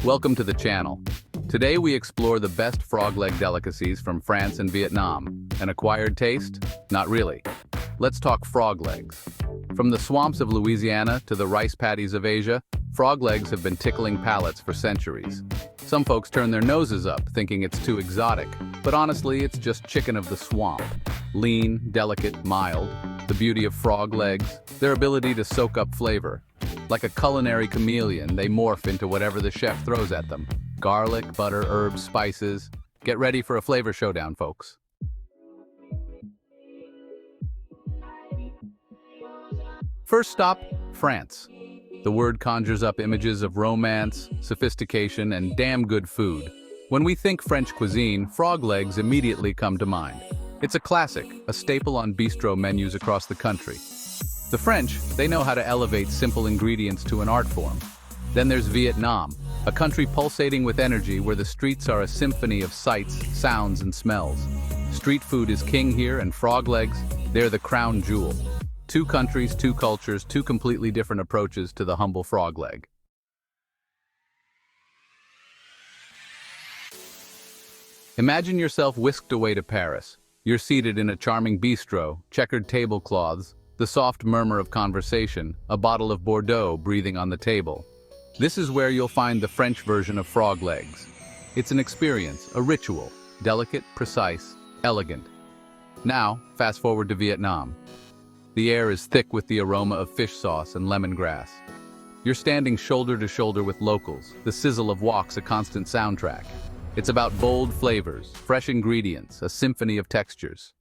Welcome to the channel. Today we explore the best frog leg delicacies from France and Vietnam. An acquired taste? Not really. Let's talk frog legs. From the swamps of Louisiana to the rice paddies of Asia, frog legs have been tickling palates for centuries. Some folks turn their noses up, thinking it's too exotic, but honestly, it's just chicken of the swamp. Lean, delicate, mild. The beauty of frog legs, their ability to soak up flavor. Like a culinary chameleon, they morph into whatever the chef throws at them. Garlic, butter, herbs, spices. Get ready for a flavor showdown, folks. First stop, France. The word conjures up images of romance, sophistication, and damn good food. When we think French cuisine, frog legs immediately come to mind. It's a classic, a staple on bistro menus across the country. The French, they know how to elevate simple ingredients to an art form. Then there's Vietnam, a country pulsating with energy where the streets are a symphony of sights, sounds, and smells. Street food is king here, and frog legs, they're the crown jewel. Two countries, two cultures, two completely different approaches to the humble frog leg. Imagine yourself whisked away to Paris. You're seated in a charming bistro, checkered tablecloths, the soft murmur of conversation, a bottle of Bordeaux breathing on the table. This is where you'll find the French version of frog legs. It's an experience, a ritual, delicate, precise, elegant. Now, fast forward to Vietnam. The air is thick with the aroma of fish sauce and lemongrass. You're standing shoulder to shoulder with locals, the sizzle of woks a constant soundtrack. It's about bold flavors, fresh ingredients, a symphony of textures.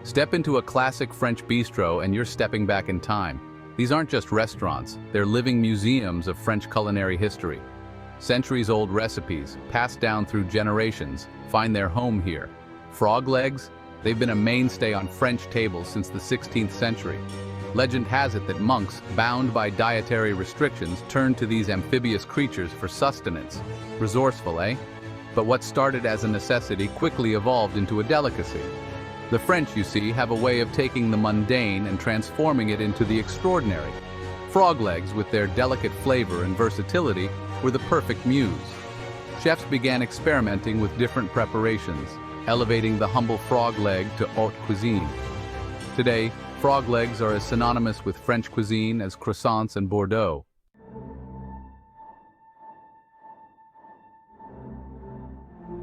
Step into a classic French bistro and you're stepping back in time. These aren't just restaurants, they're living museums of French culinary history. Centuries-old recipes, passed down through generations, find their home here. Frog legs? They've been a mainstay on French tables since the 16th century. Legend has it that monks, bound by dietary restrictions, turned to these amphibious creatures for sustenance. Resourceful, eh? But what started as a necessity quickly evolved into a delicacy. The French, you see, have a way of taking the mundane and transforming it into the extraordinary. Frog legs, with their delicate flavor and versatility, were the perfect muse. Chefs began experimenting with different preparations, elevating the humble frog leg to haute cuisine. Today, frog legs are as synonymous with French cuisine as croissants and Bordeaux.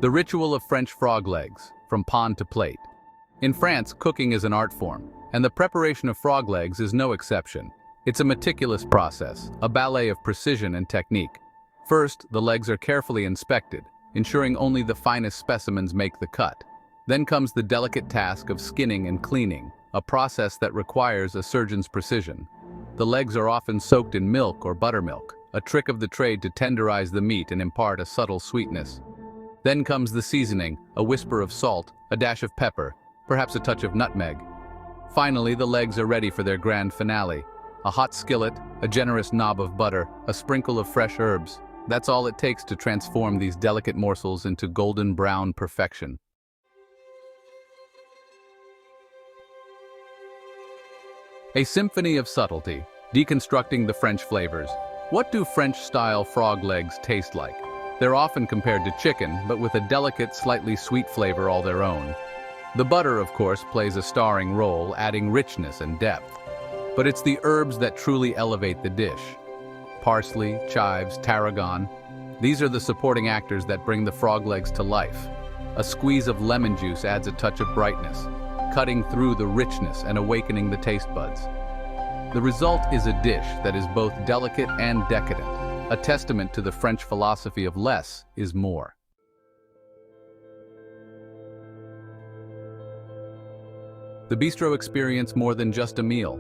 The ritual of French frog legs, from pond to plate. In France, cooking is an art form, and the preparation of frog legs is no exception. It's a meticulous process, a ballet of precision and technique. First, the legs are carefully inspected, ensuring only the finest specimens make the cut. Then comes the delicate task of skinning and cleaning, a process that requires a surgeon's precision. The legs are often soaked in milk or buttermilk, a trick of the trade to tenderize the meat and impart a subtle sweetness. Then comes the seasoning, a whisper of salt, a dash of pepper, perhaps a touch of nutmeg. Finally, the legs are ready for their grand finale. A hot skillet, a generous knob of butter, a sprinkle of fresh herbs. That's all it takes to transform these delicate morsels into golden brown perfection. A symphony of subtlety, deconstructing the French flavors. What do French-style frog legs taste like? They're often compared to chicken, but with a delicate, slightly sweet flavor all their own. The butter, of course, plays a starring role, adding richness and depth. But it's the herbs that truly elevate the dish. Parsley, chives, tarragon. These are the supporting actors that bring the frog legs to life. A squeeze of lemon juice adds a touch of brightness, cutting through the richness and awakening the taste buds. The result is a dish that is both delicate and decadent, a testament to the French philosophy of less is more. The bistro experience more than just a meal.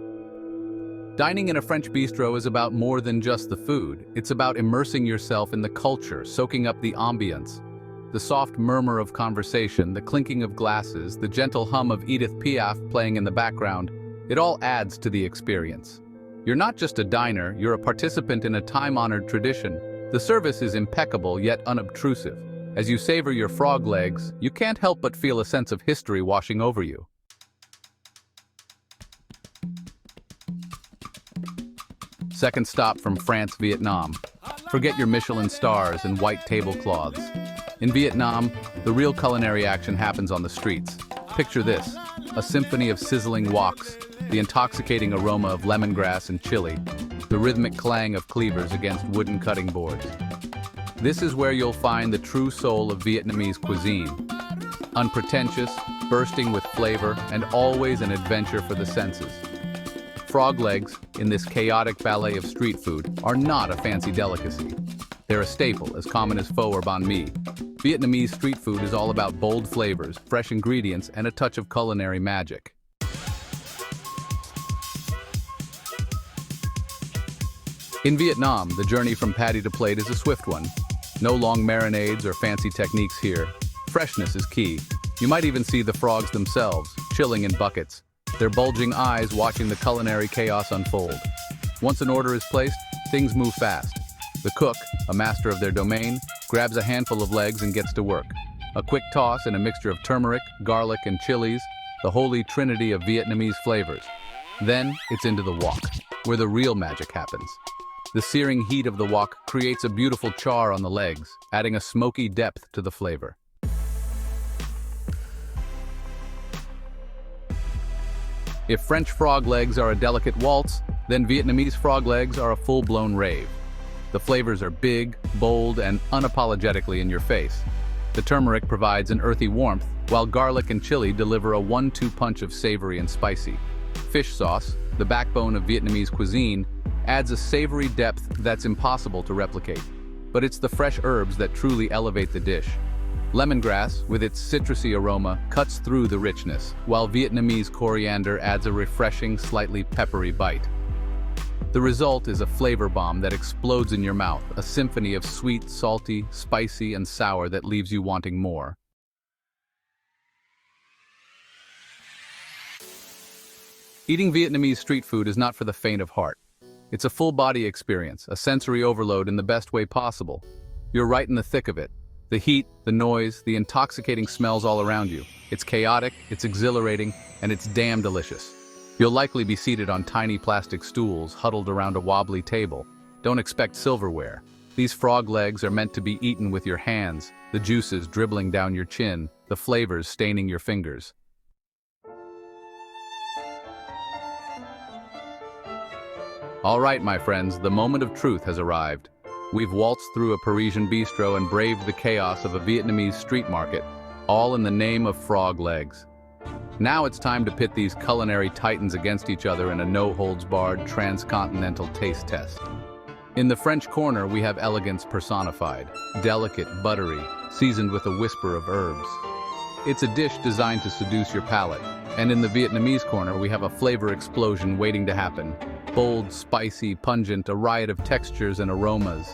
Dining in a French bistro is about more than just the food. It's about immersing yourself in the culture, soaking up the ambience. The soft murmur of conversation, the clinking of glasses, the gentle hum of Edith Piaf playing in the background, it all adds to the experience. You're not just a diner, you're a participant in a time-honored tradition. The service is impeccable yet unobtrusive. As you savor your frog legs, you can't help but feel a sense of history washing over you. Second stop from France, Vietnam. Forget your Michelin stars and white tablecloths. In Vietnam, the real culinary action happens on the streets. Picture this, a symphony of sizzling woks, the intoxicating aroma of lemongrass and chili, the rhythmic clang of cleavers against wooden cutting boards. This is where you'll find the true soul of Vietnamese cuisine. Unpretentious, bursting with flavor, and always an adventure for the senses. Frog legs, in this chaotic ballet of street food, are not a fancy delicacy. They're a staple, as common as pho or banh mi. Vietnamese street food is all about bold flavors, fresh ingredients, and a touch of culinary magic. In Vietnam, the journey from patty to plate is a swift one. No long marinades or fancy techniques here. Freshness is key. You might even see the frogs themselves, chilling in buckets, their bulging eyes watching the culinary chaos unfold. Once an order is placed, things move fast. The cook, a master of their domain, grabs a handful of legs and gets to work. A quick toss and a mixture of turmeric, garlic, and chilies, the holy trinity of Vietnamese flavors. Then it's into the wok, where the real magic happens. The searing heat of the wok creates a beautiful char on the legs, adding a smoky depth to the flavor. If French frog legs are a delicate waltz, then Vietnamese frog legs are a full-blown rave. The flavors are big, bold, and unapologetically in your face. The turmeric provides an earthy warmth, while garlic and chili deliver a 1-2 punch of savory and spicy. Fish sauce, the backbone of Vietnamese cuisine, adds a savory depth that's impossible to replicate. But it's the fresh herbs that truly elevate the dish. Lemongrass, with its citrusy aroma, cuts through the richness, while Vietnamese coriander adds a refreshing, slightly peppery bite. The result is a flavor bomb that explodes in your mouth, a symphony of sweet, salty, spicy, and sour that leaves you wanting more. Eating Vietnamese street food is not for the faint of heart. It's a full-body experience, a sensory overload in the best way possible. You're right in the thick of it. The heat, the noise, the intoxicating smells all around you. It's chaotic, it's exhilarating, and it's damn delicious. You'll likely be seated on tiny plastic stools, huddled around a wobbly table. Don't expect silverware. These frog legs are meant to be eaten with your hands, the juices dribbling down your chin, the flavors staining your fingers. All right, my friends, the moment of truth has arrived. We've waltzed through a Parisian bistro and braved the chaos of a Vietnamese street market, all in the name of frog legs. Now it's time to pit these culinary titans against each other in a no-holds-barred transcontinental taste test. In the French corner, we have elegance personified, delicate, buttery, seasoned with a whisper of herbs. It's a dish designed to seduce your palate. And in the Vietnamese corner, we have a flavor explosion waiting to happen. Bold, spicy, pungent, a riot of textures and aromas.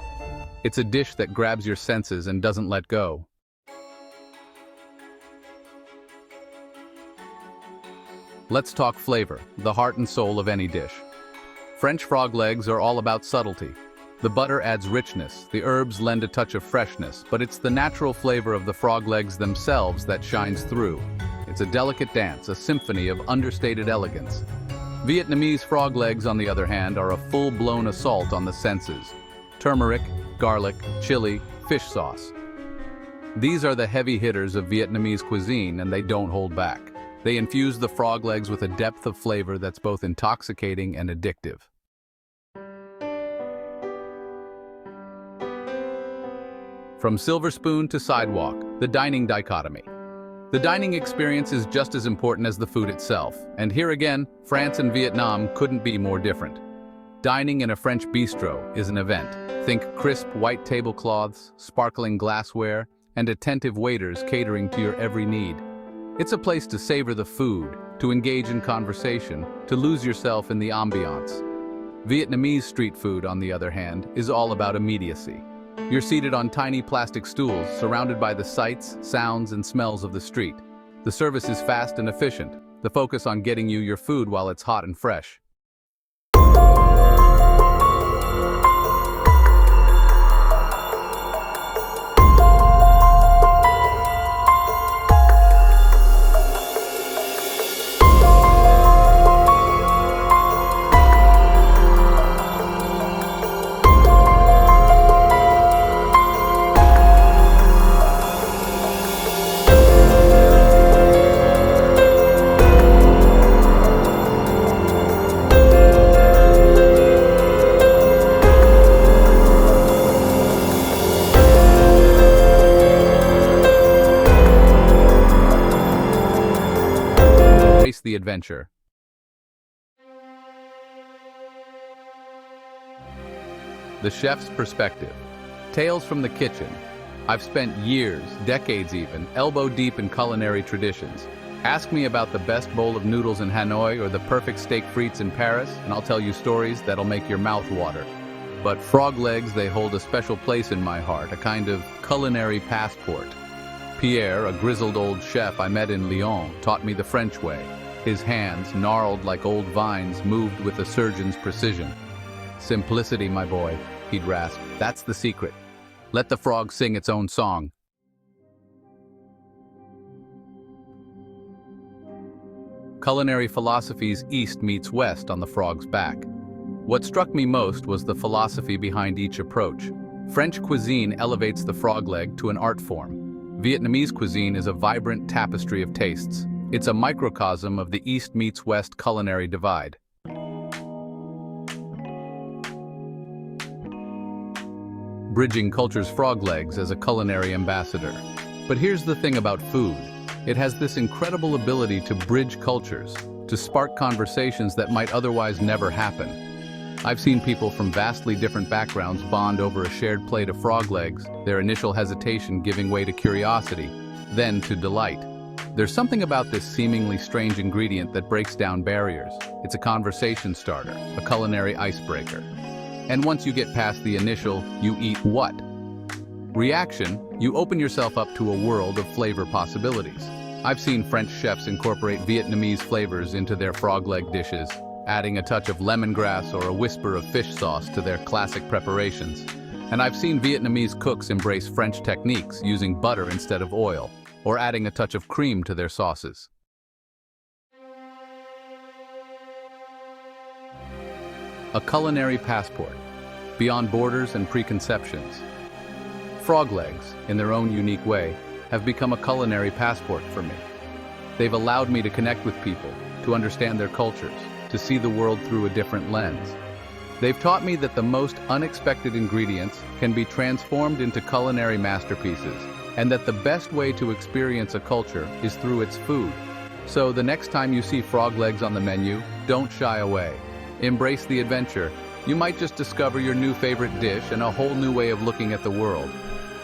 It's a dish that grabs your senses and doesn't let go. Let's talk flavor, the heart and soul of any dish. French frog legs are all about subtlety. The butter adds richness, the herbs lend a touch of freshness, but it's the natural flavor of the frog legs themselves that shines through. It's a delicate dance, a symphony of understated elegance. Vietnamese frog legs, on the other hand, are a full-blown assault on the senses. Turmeric, garlic, chili, fish sauce. These are the heavy hitters of Vietnamese cuisine, and they don't hold back. They infuse the frog legs with a depth of flavor that's both intoxicating and addictive. From silver spoon to sidewalk, the dining dichotomy. The dining experience is just as important as the food itself, and here again, France and Vietnam couldn't be more different. Dining in a French bistro is an event. Think crisp white tablecloths, sparkling glassware, and attentive waiters catering to your every need. It's a place to savor the food, to engage in conversation, to lose yourself in the ambiance. Vietnamese street food, on the other hand, is all about immediacy. You're seated on tiny plastic stools, surrounded by the sights, sounds, and smells of the street. The service is fast and efficient, the focus on getting you your food while it's hot and fresh. the adventure. The chef's perspective. Tales from the kitchen. I've spent years, decades even, elbow deep in culinary traditions. Ask me about the best bowl of noodles in Hanoi or the perfect steak frites in Paris, and I'll tell you stories that'll make your mouth water. But frog legs, they hold a special place in my heart, a kind of culinary passport. Pierre, a grizzled old chef I met in Lyon, taught me the French way. His hands, gnarled like old vines, moved with a surgeon's precision. Simplicity, my boy, he'd rasp. That's the secret. Let the frog sing its own song. Culinary philosophy's East meets West on the frog's back. What struck me most was the philosophy behind each approach. French cuisine elevates the frog leg to an art form. Vietnamese cuisine is a vibrant tapestry of tastes. It's a microcosm of the East meets West culinary divide. Bridging culture's frog legs as a culinary ambassador. But here's the thing about food. It has this incredible ability to bridge cultures, to spark conversations that might otherwise never happen. I've seen people from vastly different backgrounds bond over a shared plate of frog legs, their initial hesitation giving way to curiosity, then to delight. There's something about this seemingly strange ingredient that breaks down barriers. It's a conversation starter, a culinary icebreaker. And once you get past the initial, you eat what? Reaction, you open yourself up to a world of flavor possibilities. I've seen French chefs incorporate Vietnamese flavors into their frog leg dishes, adding a touch of lemongrass or a whisper of fish sauce to their classic preparations. And I've seen Vietnamese cooks embrace French techniques using butter instead of oil, or adding a touch of cream to their sauces. A culinary passport, beyond borders and preconceptions. Frog legs, in their own unique way, have become a culinary passport for me. They've allowed me to connect with people, to understand their cultures, to see the world through a different lens. They've taught me that the most unexpected ingredients can be transformed into culinary masterpieces, and that the best way to experience a culture is through its food. So the next time you see frog legs on the menu, don't shy away. Embrace the adventure. You might just discover your new favorite dish and a whole new way of looking at the world.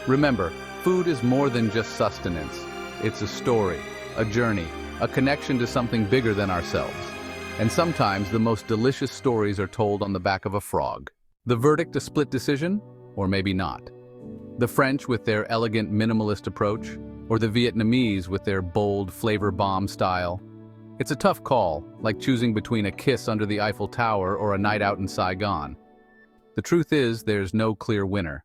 Remember, food is more than just sustenance. It's a story, a journey, a connection to something bigger than ourselves. And sometimes the most delicious stories are told on the back of a frog. The verdict a split decision? Or maybe not. The French with their elegant minimalist approach, or the Vietnamese with their bold flavor bomb style? It's a tough call, like choosing between a kiss under the Eiffel Tower or a night out in Saigon. The truth is, there's no clear winner.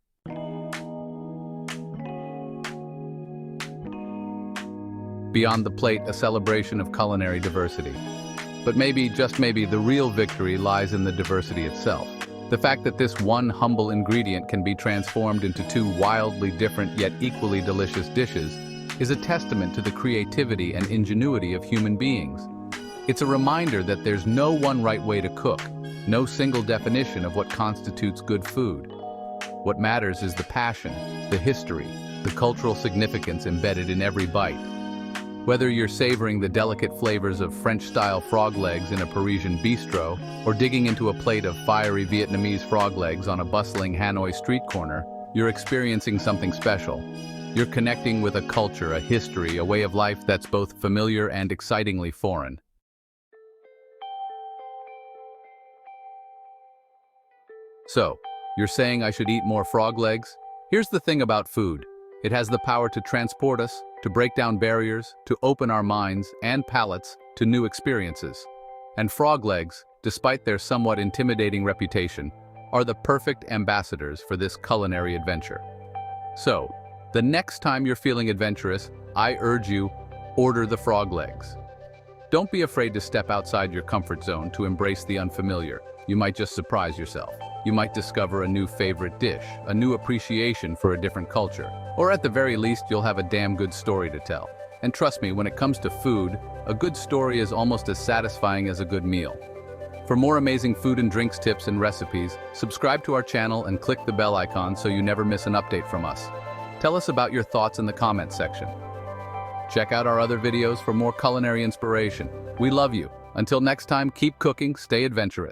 Beyond the plate, a celebration of culinary diversity. But maybe, just maybe, the real victory lies in the diversity itself. The fact that this one humble ingredient can be transformed into two wildly different yet equally delicious dishes is a testament to the creativity and ingenuity of human beings. It's a reminder that there's no one right way to cook, no single definition of what constitutes good food. What matters is the passion, the history, the cultural significance embedded in every bite. Whether you're savoring the delicate flavors of French-style frog legs in a Parisian bistro, or digging into a plate of fiery Vietnamese frog legs on a bustling Hanoi street corner, you're experiencing something special. You're connecting with a culture, a history, a way of life that's both familiar and excitingly foreign. So, you're saying I should eat more frog legs? Here's the thing about food. It has the power to transport us, to break down barriers, to open our minds and palates to new experiences. And frog legs, despite their somewhat intimidating reputation, are the perfect ambassadors for this culinary adventure. So, the next time you're feeling adventurous, I urge you, order the frog legs. Don't be afraid to step outside your comfort zone to embrace the unfamiliar. You might just surprise yourself. You might discover a new favorite dish, a new appreciation for a different culture. Or at the very least, you'll have a damn good story to tell. And trust me, when it comes to food, a good story is almost as satisfying as a good meal. For more amazing food and drinks tips and recipes, subscribe to our channel and click the bell icon so you never miss an update from us. Tell us about your thoughts in the comments section. Check out our other videos for more culinary inspiration. We love you. Until next time, keep cooking, stay adventurous.